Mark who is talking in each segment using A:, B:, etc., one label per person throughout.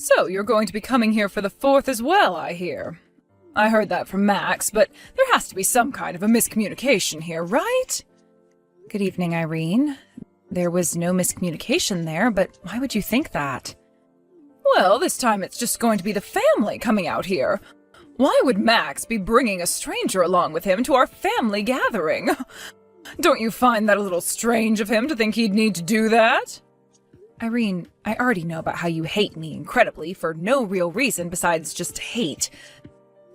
A: So, you're going to be coming here for the 4th as well, I hear. I heard that from Max, but there has to be some kind of a miscommunication here, right?
B: Good evening, Irene. There was no miscommunication there, but why would you think that?
A: Well, this time it's just going to be the family coming out here. Why would Max be bringing a stranger along with him to our family gathering? Don't you find that a little strange of him to think he'd need to do that?
B: Irene, I already know about how you hate me incredibly for no real reason besides just hate.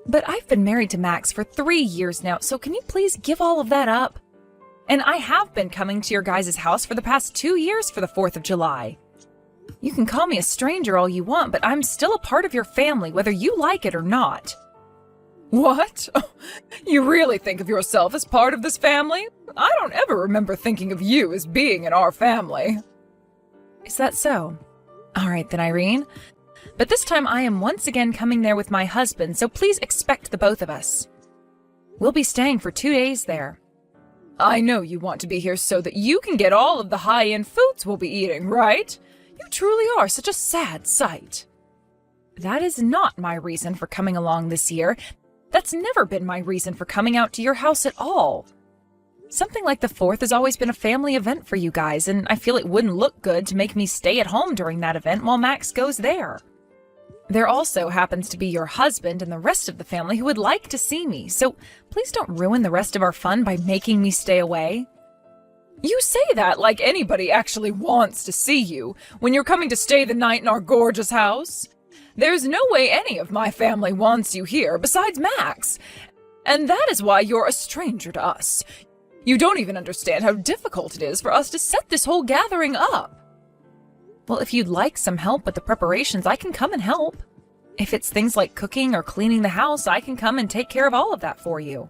B: But I've been married to Max for 3 years now, so can you please give all of that up? And I have been coming to your guys' house for the past 2 years for the 4th of July. You can call me a stranger all you want, but I'm still a part of your family, whether you like it or not.
A: What? You really think of yourself as part of this family? I don't ever remember thinking of you as being in our family.
B: Is that so? All right then, Irene. But this time I am once again coming there with my husband, so please expect the both of us. We'll be staying for 2 days there.
A: I know you want to be here so that you can get all of the high-end foods we'll be eating, right? You truly are such a sad sight.
B: That is not my reason for coming along this year. That's never been my reason for coming out to your house at all. Something like the 4th has always been a family event for you guys, and I feel it wouldn't look good to make me stay at home during that event while Max goes there. There also happens to be your husband and the rest of the family who would like to see me, so please don't ruin the rest of our fun by making me stay away.
A: You say that like anybody actually wants to see you when you're coming to stay the night in our gorgeous house. There's no way any of my family wants you here besides Max, and that is why you're a stranger to us. You don't even understand how difficult it is for us to set this whole gathering up.
B: Well, if you'd like some help with the preparations, I can come and help. If it's things like cooking or cleaning the house, I can come and take care of all of that for you.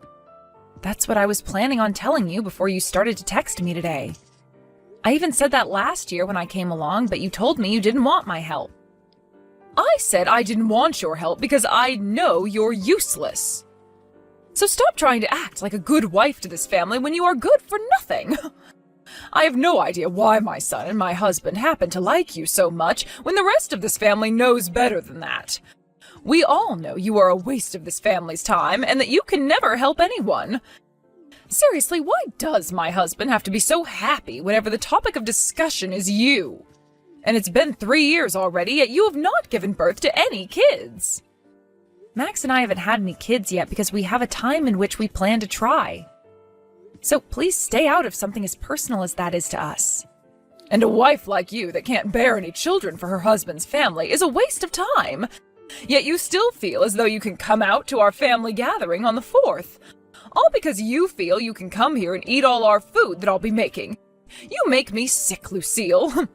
B: That's what I was planning on telling you before you started to text me today. I even said that last year when I came along, but you told me you didn't want my help.
A: I said I didn't want your help because I know you're useless. So stop trying to act like a good wife to this family when you are good for nothing. I have no idea why my son and my husband happen to like you so much when the rest of this family knows better than that. We all know you are a waste of this family's time and that you can never help anyone. Seriously, why does my husband have to be so happy whenever the topic of discussion is you? And it's been 3 years already, yet you have not given birth to any kids.
B: Max and I haven't had any kids yet because we have a time in which we plan to try. So please stay out of something as personal as that is to us.
A: And a wife like you that can't bear any children for her husband's family is a waste of time. Yet you still feel as though you can come out to our family gathering on the 4th. All because you feel you can come here and eat all our food that I'll be making. You make me sick, Lucille.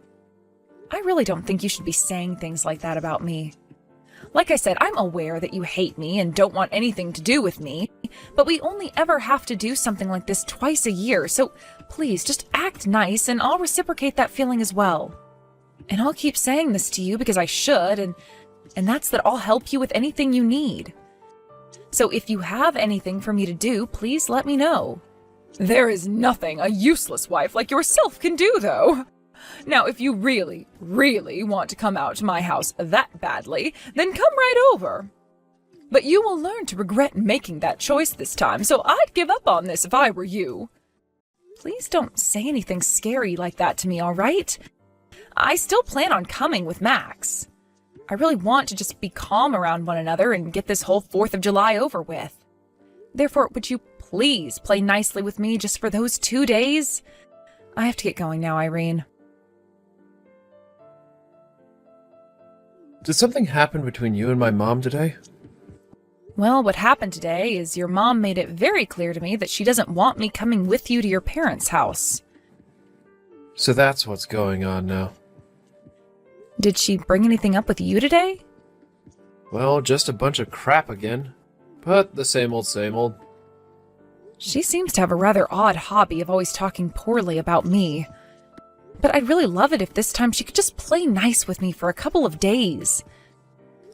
B: I really don't think you should be saying things like that about me. Like I said, I'm aware that you hate me and don't want anything to do with me, but we only ever have to do something like this twice a year, so please just act nice and I'll reciprocate that feeling as well. And I'll keep saying this to you because I should, and that's that I'll help you with anything you need. So if you have anything for me to do, please let me know.
A: There is nothing a useless wife like yourself can do, though. Now, if you really, really want to come out to my house that badly, then come right over. But you will learn to regret making that choice this time, so I'd give up on this if I were you.
B: Please don't say anything scary like that to me, all right? I still plan on coming with Max. I really want to just be calm around one another and get this whole 4th of July over with. Therefore, would you please play nicely with me just for those 2 days? I have to get going now, Irene.
C: Did something happen between you and my mom today?
B: Well, what happened today is your mom made it very clear to me that she doesn't want me coming with you to your parents' house.
C: So that's what's going on now.
B: Did she bring anything up with you today?
C: Well, just a bunch of crap again. But the same old, same old.
B: She seems to have a rather odd hobby of always talking poorly about me. But I'd really love it if this time she could just play nice with me for a couple of days.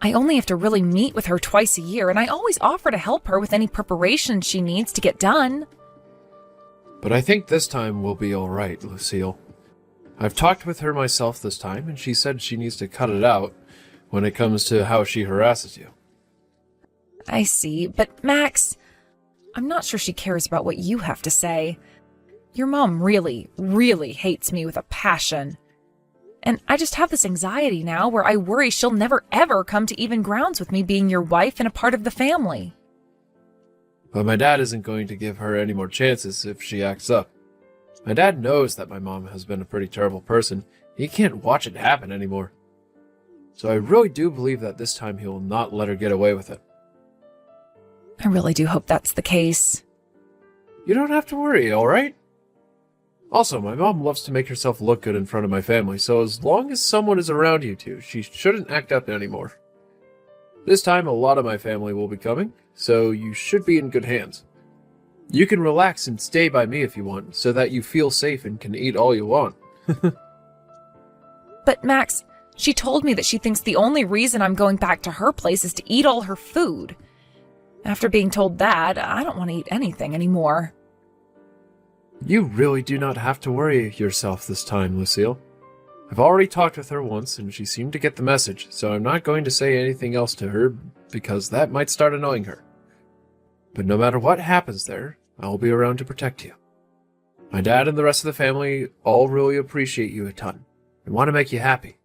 B: I only have to really meet with her twice a year, and I always offer to help her with any preparations she needs to get done.
C: But I think this time we'll be alright, Lucille. I've talked with her myself this time, and she said she needs to cut it out when it comes to how she harasses you.
B: I see, but Max, I'm not sure she cares about what you have to say. Your mom really, really hates me with a passion. And I just have this anxiety now where I worry she'll never ever come to even grounds with me being your wife and a part of the family.
C: But my dad isn't going to give her any more chances if she acts up. My dad knows that my mom has been a pretty terrible person. He can't watch it happen anymore. So I really do believe that this time he will not let her get away with it.
B: I really do hope that's the case.
C: You don't have to worry, alright? Also, my mom loves to make herself look good in front of my family, so as long as someone is around you two, she shouldn't act up anymore. This time, a lot of my family will be coming, so you should be in good hands. You can relax and stay by me if you want, so that you feel safe and can eat all you want.
B: But Max, she told me that she thinks the only reason I'm going back to her place is to eat all her food. After being told that, I don't want to eat anything anymore.
C: You really do not have to worry yourself this time, Lucille. I've already talked with her once, and she seemed to get the message, so I'm not going to say anything else to her, because that might start annoying her. But no matter what happens there, I'll be around to protect you. My dad and the rest of the family all really appreciate you a ton, and want to make you happy.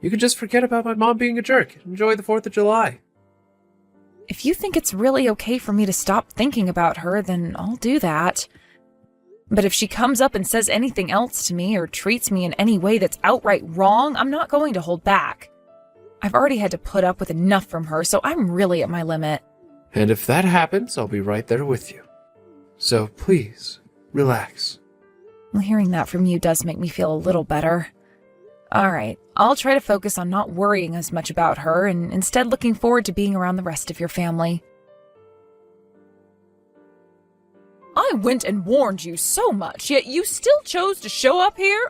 C: You can just forget about my mom being a jerk and enjoy the 4th of July.
B: If you think it's really okay for me to stop thinking about her, then I'll do that. But if she comes up and says anything else to me or treats me in any way that's outright wrong, I'm not going to hold back. I've already had to put up with enough from her, so I'm really at my limit.
C: And if that happens, I'll be right there with you. So please, relax.
B: Well, hearing that from you does make me feel a little better. All right, I'll try to focus on not worrying as much about her and instead looking forward to being around the rest of your family.
A: I went and warned you so much, yet you still chose to show up here?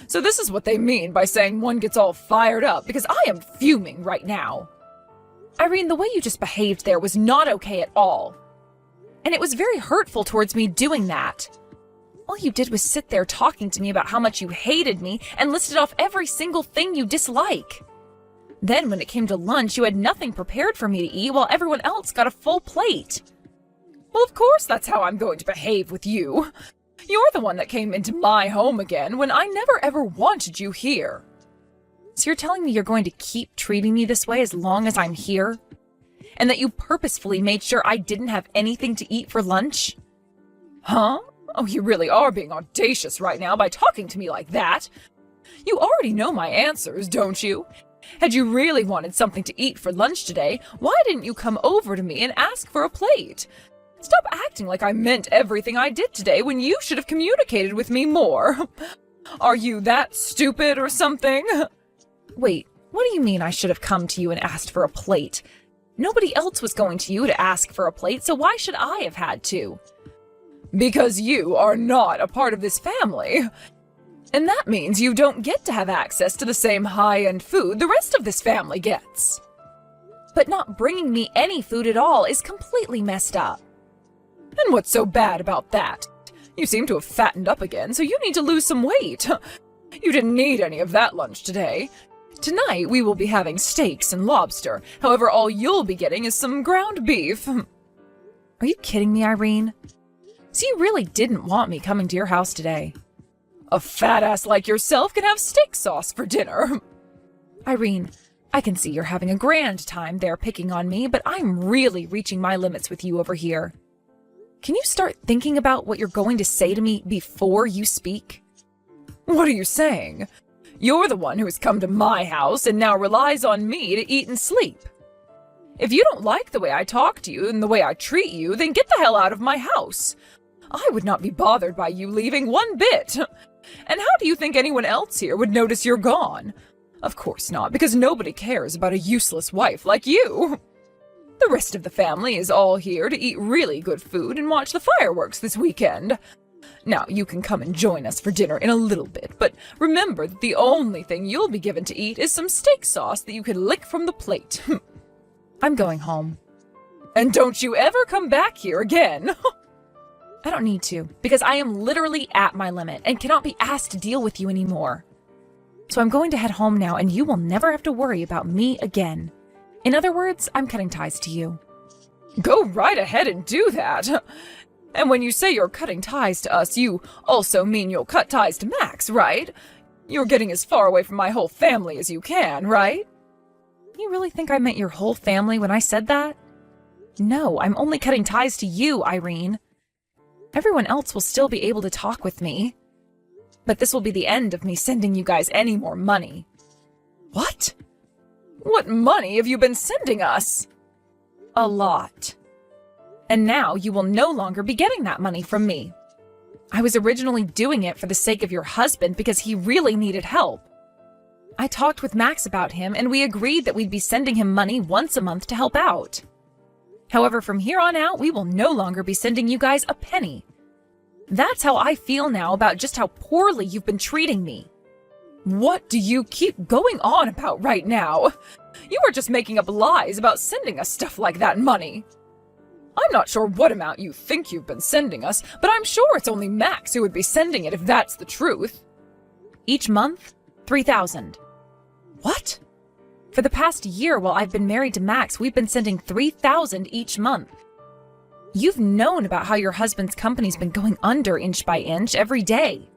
A: So this is what they mean by saying one gets all fired up, because I am fuming right now.
B: Irene, the way you just behaved there was not okay at all. And it was very hurtful towards me doing that. All you did was sit there talking to me about how much you hated me and listed off every single thing you dislike. Then when it came to lunch, you had nothing prepared for me to eat while everyone else got a full plate.
A: Well, of course that's how I'm going to behave with you. You're the one that came into my home again when I never ever wanted you here.
B: So you're telling me you're going to keep treating me this way as long as I'm here? And that you purposefully made sure I didn't have anything to eat for lunch?
A: Huh? Oh, you really are being audacious right now by talking to me like that. You already know my answers, don't you? Had you really wanted something to eat for lunch today, why didn't you come over to me and ask for a plate? Stop acting like I meant everything I did today when you should have communicated with me more. Are you that stupid or something?
B: Wait, what do you mean I should have come to you and asked for a plate? Nobody else was going to you to ask for a plate, so why should I have had to?
A: Because you are not a part of this family. And that means you don't get to have access to the same high-end food the rest of this family gets.
B: But not bringing me any food at all is completely messed up.
A: And what's so bad about that? You seem to have fattened up again, so you need to lose some weight. You didn't need any of that lunch today. Tonight, we will be having steaks and lobster. However, all you'll be getting is some ground beef.
B: Are you kidding me, Irene? So you really didn't want me coming to your house today?
A: A fat ass like yourself can have steak sauce for dinner.
B: Irene, I can see you're having a grand time there picking on me, but I'm really reaching my limits with you over here. Can you start thinking about what you're going to say to me before you speak?
A: What are you saying? You're the one who has come to my house and now relies on me to eat and sleep. If you don't like the way I talk to you and the way I treat you, then get the hell out of my house. I would not be bothered by you leaving one bit. And how do you think anyone else here would notice you're gone? Of course not, because nobody cares about a useless wife like you. The rest of the family is all here to eat really good food and watch the fireworks this weekend. Now, you can come and join us for dinner in a little bit, but remember that the only thing you'll be given to eat is some steak sauce that you can lick from the plate.
B: I'm going home.
A: And don't you ever come back here again.
B: I don't need to, because I am literally at my limit and cannot be asked to deal with you anymore. So I'm going to head home now, and you will never have to worry about me again. In other words, I'm cutting ties to you.
A: Go right ahead and do that. And when you say you're cutting ties to us, you also mean you'll cut ties to Max, right? You're getting as far away from my whole family as you can, right?
B: You really think I meant your whole family when I said that? No, I'm only cutting ties to you, Irene. Everyone else will still be able to talk with me. But this will be the end of me sending you guys any more money.
A: What? What money have you been sending us?
B: A lot. And now you will no longer be getting that money from me. I was originally doing it for the sake of your husband because he really needed help. I talked with Max about him, and we agreed that we'd be sending him money once a month to help out. However, from here on out, we will no longer be sending you guys a penny. That's how I feel now about just how poorly you've been treating me.
A: What do you keep going on about right now? You are just making up lies about sending us stuff like that money. I'm not sure what amount you think you've been sending us, but I'm sure it's only Max who would be sending it if that's the truth.
B: Each month, $3,000.
A: What?
B: For the past year while I've been married to Max, we've been sending $3,000 each month. You've known about how your husband's company's been going under inch by inch every day.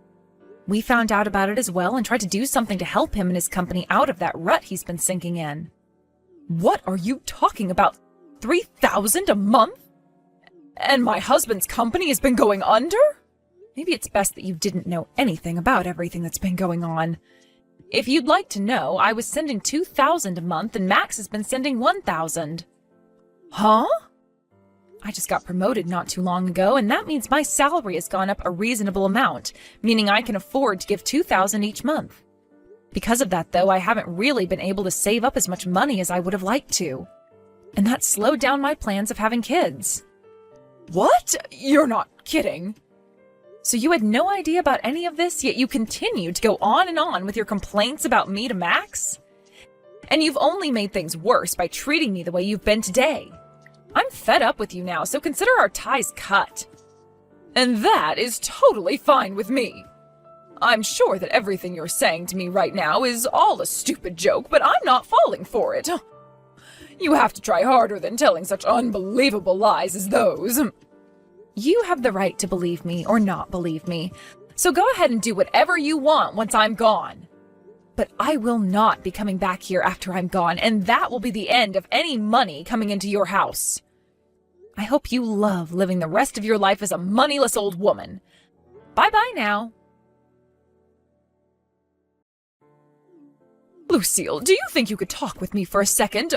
B: We found out about it as well and tried to do something to help him and his company out of that rut he's been sinking in.
A: What are you talking about? $3,000 a month? And my husband's company has been going under?
B: Maybe it's best that you didn't know anything about everything that's been going on. If you'd like to know, I was sending $2,000 a month and Max has been sending $1,000.
A: Huh?
B: I just got promoted not too long ago, and that means my salary has gone up a reasonable amount, meaning I can afford to give $2,000 each month. Because of that, though, I haven't really been able to save up as much money as I would have liked to. And that slowed down my plans of having kids.
A: What? You're not kidding.
B: So you had no idea about any of this, yet you continue to go on and on with your complaints about me to Max? And you've only made things worse by treating me the way you've been today. I'm fed up with you now, so consider our ties cut.
A: And that is totally fine with me. I'm sure that everything you're saying to me right now is all a stupid joke, but I'm not falling for it. You have to try harder than telling such unbelievable lies as those.
B: You have the right to believe me or not believe me, so go ahead and do whatever you want once I'm gone. But I will not be coming back here after I'm gone, and that will be the end of any money coming into your house. I hope you love living the rest of your life as a moneyless old woman. Bye-bye now.
A: Lucille, do you think you could talk with me for a second?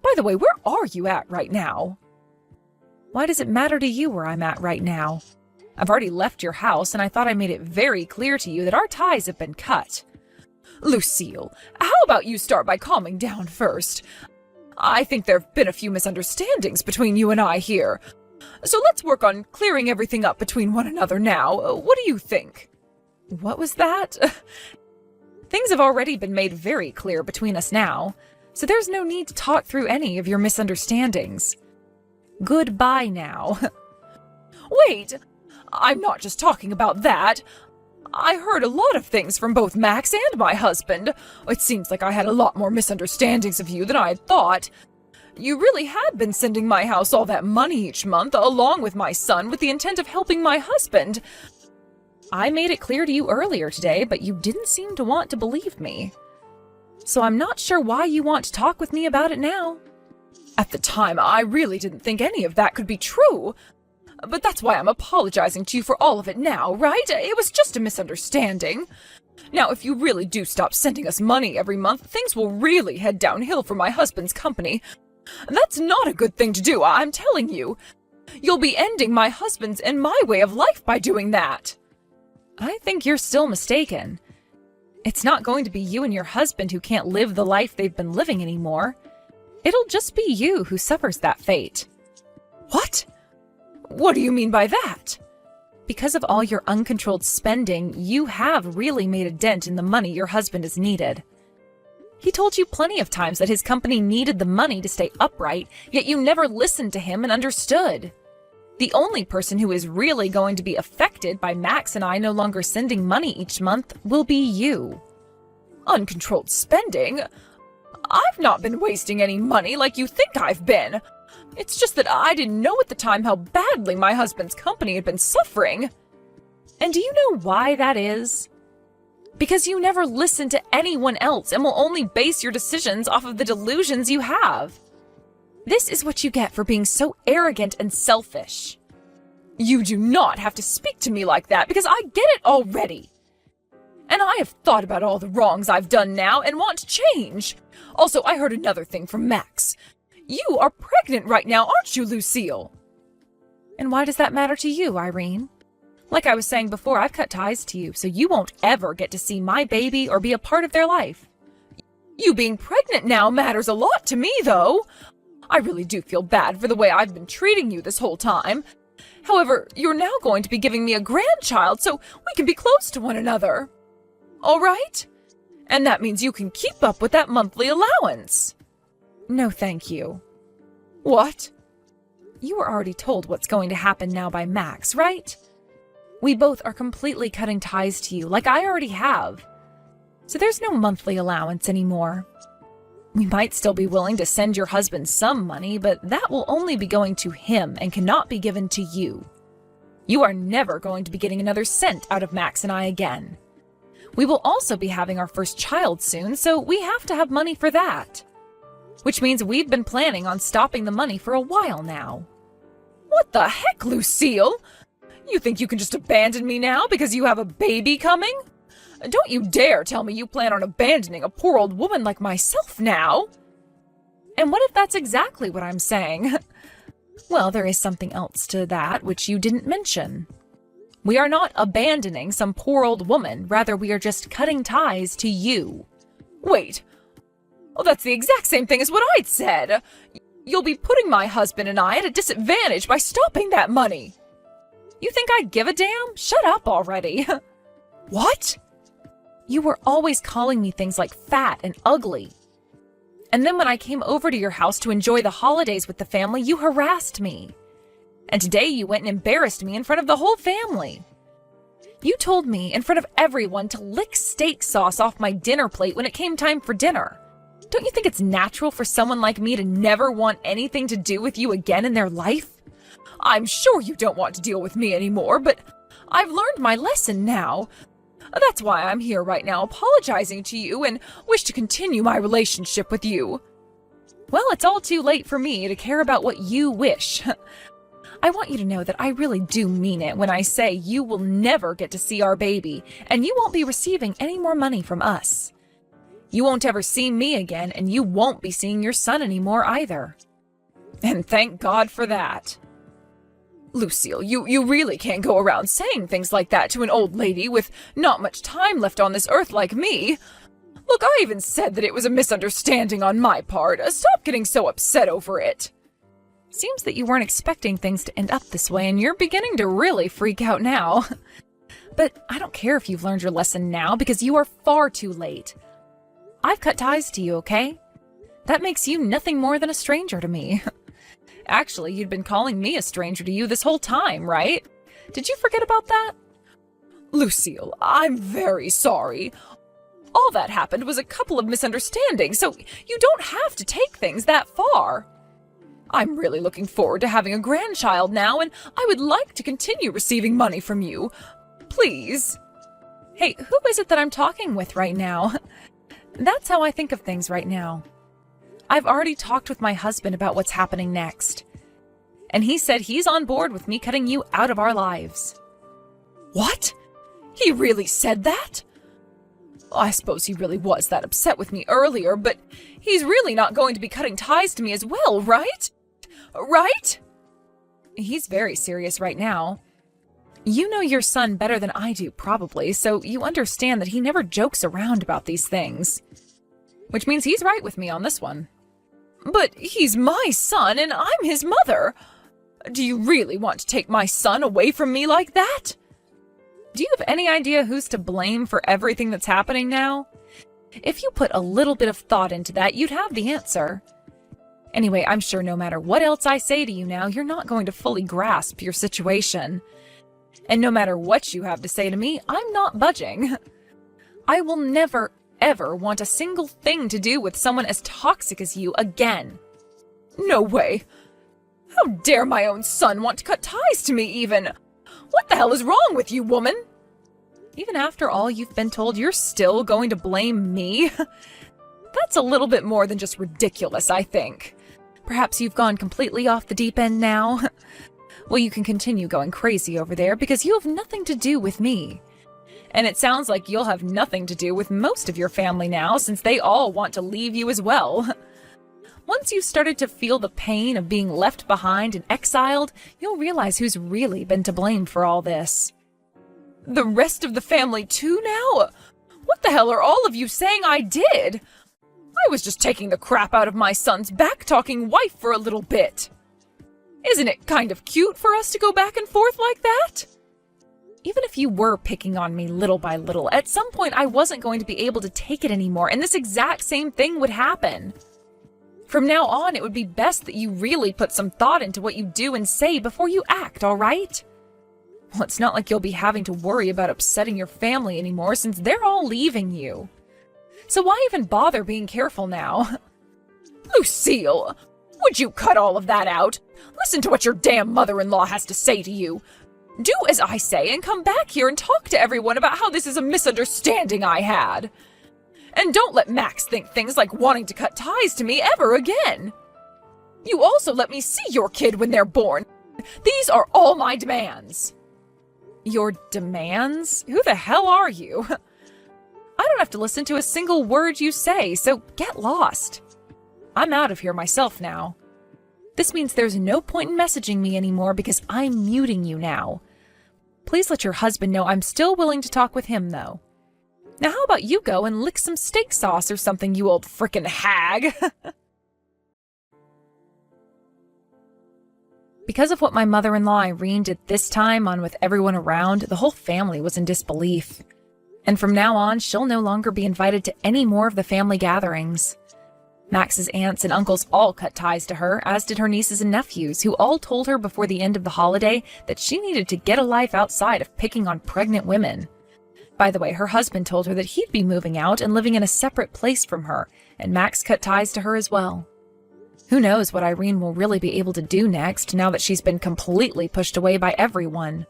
A: By the way, where are you at right now?
B: Why does it matter to you where I'm at right now? I've already left your house, and I thought I made it very clear to you that our ties have been cut.
A: Lucille, how about you start by calming down first? I think there have been a few misunderstandings between you and I here. So let's work on clearing everything up between one another now. What do you think?
B: What was that? Things have already been made very clear between us now, so there's no need to talk through any of your misunderstandings. Goodbye now.
A: Wait, I'm not just talking about that. I heard a lot of things from both Max and my husband. It seems like I had a lot more misunderstandings of you than I had thought. You really had been sending my house all that money each month, along with my son, with the intent of helping my husband.
B: I made it clear to you earlier today, but you didn't seem to want to believe me. So I'm not sure why you want to talk with me about it now.
A: At the time, I really didn't think any of that could be true. But that's why I'm apologizing to you for all of it now, right? It was just a misunderstanding. Now, if you really do stop sending us money every month, things will really head downhill for my husband's company. That's not a good thing to do, I'm telling you. You'll be ending my husband's and my way of life by doing that.
B: I think you're still mistaken. It's not going to be you and your husband who can't live the life they've been living anymore. It'll just be you who suffers that fate.
A: What? What do you mean by that?
B: Because of all your uncontrolled spending, you have really made a dent in the money your husband has needed. He told you plenty of times that his company needed the money to stay upright, yet you never listened to him and understood. The only person who is really going to be affected by Max and I no longer sending money each month will be you.
A: Uncontrolled spending? I've not been wasting any money like you think I've been. It's just that I didn't know at the time how badly my husband's company had been suffering.
B: And do you know why that is? Because you never listen to anyone else and will only base your decisions off of the delusions you have. This is what you get for being so arrogant and selfish.
A: You do not have to speak to me like that because I get it already. And I have thought about all the wrongs I've done now and want to change. Also, I heard another thing from Max. You are pregnant right now, aren't you, Lucille?
B: And why does that matter to you, Irene? Like I was saying before, I've cut ties to you, so you won't ever get to see my baby or be a part of their life.
A: You being pregnant now matters a lot to me, though. I really do feel bad for the way I've been treating you this whole time. However, you're now going to be giving me a grandchild, so we can be close to one another. All right? And that means you can keep up with that monthly allowance.
B: No, thank you.
A: What?
B: You were already told what's going to happen now by Max, right? We both are completely cutting ties to you, like I already have. So there's no monthly allowance anymore. We might still be willing to send your husband some money, but that will only be going to him and cannot be given to you. You are never going to be getting another cent out of Max and I again. We will also be having our first child soon, so we have to have money for that. Which means we've been planning on stopping the money for a while now.
A: What the heck, Lucille? You think you can just abandon me now because you have a baby coming? Don't you dare tell me you plan on abandoning a poor old woman like myself now.
B: And what if that's exactly what I'm saying? Well, there is something else to that which you didn't mention. We are not abandoning some poor old woman, rather we are just cutting ties to you.
A: Wait. Oh, that's the exact same thing as what I'd said. You'll be putting my husband and I at a disadvantage by stopping that money.
B: You think I give a damn? Shut up already.
A: What?
B: You were always calling me things like fat and ugly. And then when I came over to your house to enjoy the holidays with the family, you harassed me. And today you went and embarrassed me in front of the whole family. You told me in front of everyone to lick steak sauce off my dinner plate when it came time for dinner. Don't you think it's natural for someone like me to never want anything to do with you again in their life?
A: I'm sure you don't want to deal with me anymore, but I've learned my lesson now. That's why I'm here right now apologizing to you and wish to continue my relationship with you.
B: Well, it's all too late for me to care about what you wish. I want you to know that I really do mean it when I say you will never get to see our baby, and you won't be receiving any more money from us. You won't ever see me again, and you won't be seeing your son anymore either.
A: And thank God for that. Lucille, you really can't go around saying things like that to an old lady with not much time left on this earth like me. Look, I even said that it was a misunderstanding on my part. Stop getting so upset over it.
B: Seems that you weren't expecting things to end up this way, and you're beginning to really freak out now. But I don't care if you've learned your lesson now, because you are far too late. I've cut ties to you, okay? That makes you nothing more than a stranger to me. Actually, you'd been calling me a stranger to you this whole time, right? Did you forget about that?
A: Lucille, I'm very sorry. All that happened was a couple of misunderstandings, so you don't have to take things that far. I'm really looking forward to having a grandchild now, and I would like to continue receiving money from you. Please.
B: Hey, who is it that I'm talking with right now? That's how I think of things right now. I've already talked with my husband about what's happening next. And he said he's on board with me cutting you out of our lives.
A: What? He really said that? I suppose he really was that upset with me earlier, but he's really not going to be cutting ties to me as well, right? Right?
B: He's very serious right now. You know your son better than I do, probably, so you understand that he never jokes around about these things. Which means he's right with me on this one.
A: But he's my son, and I'm his mother. Do you really want to take my son away from me like that?
B: Do you have any idea who's to blame for everything that's happening now? If you put a little bit of thought into that, you'd have the answer. Anyway, I'm sure no matter what else I say to you now, you're not going to fully grasp your situation. And no matter what you have to say to me, I'm not budging. I will never, ever want a single thing to do with someone as toxic as you again.
A: No way. How dare my own son want to cut ties to me even? What the hell is wrong with you, woman?
B: Even after all you've been told, you're still going to blame me? That's a little bit more than just ridiculous, I think. Perhaps you've gone completely off the deep end now? Well, you can continue going crazy over there because you have nothing to do with me. And it sounds like you'll have nothing to do with most of your family now, since they all want to leave you as well. Once you've started to feel the pain of being left behind and exiled, you'll realize who's really been to blame for all this.
A: The rest of the family too now? What the hell are all of you saying I did? I was just taking the crap out of my son's back-talking wife for a little bit. Isn't it kind of cute for us to go back and forth like that?
B: Even if you were picking on me little by little, at some point I wasn't going to be able to take it anymore, and this exact same thing would happen. From now on, it would be best that you really put some thought into what you do and say before you act, all right? Well, it's not like you'll be having to worry about upsetting your family anymore since they're all leaving you. So why even bother being careful now?
A: Lucille, would you cut all of that out? Listen to what your damn mother-in-law has to say to you. Do as I say and come back here and talk to everyone about how this is a misunderstanding I had. And don't let Max think things like wanting to cut ties to me ever again. You also let me see your kid when they're born. These are all my demands.
B: Your demands? Who the hell are you? I don't have to listen to a single word you say, so get lost. I'm out of here myself now. This means there's no point in messaging me anymore because I'm muting you now. Please let your husband know I'm still willing to talk with him, though. Now how about you go and lick some steak sauce or something, you old frickin' hag? Because of what my mother-in-law Irene did this time on with everyone around, the whole family was in disbelief. And from now on, she'll no longer be invited to any more of the family gatherings. Max's aunts and uncles all cut ties to her, as did her nieces and nephews, who all told her before the end of the holiday that she needed to get a life outside of picking on pregnant women. By the way, her husband told her that he'd be moving out and living in a separate place from her, and Max cut ties to her as well. Who knows what Irene will really be able to do next, now that she's been completely pushed away by everyone.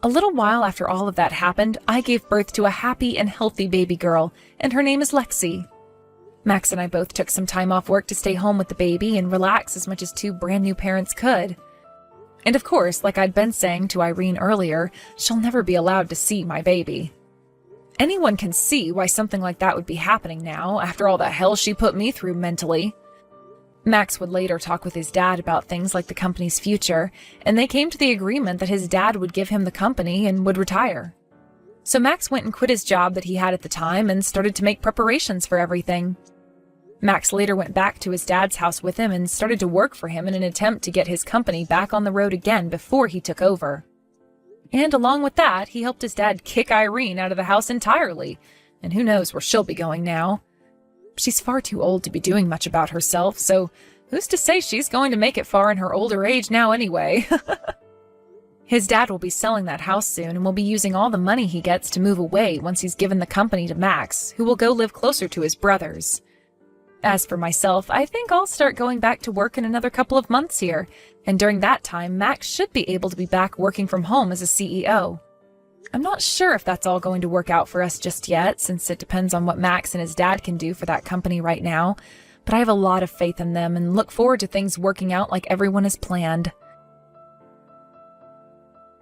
B: A little while after all of that happened, I gave birth to a happy and healthy baby girl, and her name is Lexi. Max and I both took some time off work to stay home with the baby and relax as much as two brand new parents could. And of course, like I'd been saying to Irene earlier, she'll never be allowed to see my baby. Anyone can see why something like that would be happening now, after all the hell she put me through mentally. Max would later talk with his dad about things like the company's future, and they came to the agreement that his dad would give him the company and would retire. So Max went and quit his job that he had at the time and started to make preparations for everything. Max later went back to his dad's house with him and started to work for him in an attempt to get his company back on the road again before he took over. And along with that, he helped his dad kick Irene out of the house entirely, and who knows where she'll be going now. She's far too old to be doing much about herself, so who's to say she's going to make it far in her older age now anyway? His dad will be selling that house soon and will be using all the money he gets to move away once he's given the company to Max, who will go live closer to his brothers. As for myself, I think I'll start going back to work in another couple of months here, and during that time, Max should be able to be back working from home as a CEO. I'm not sure if that's all going to work out for us just yet, since it depends on what Max and his dad can do for that company right now, but I have a lot of faith in them and look forward to things working out like everyone has planned.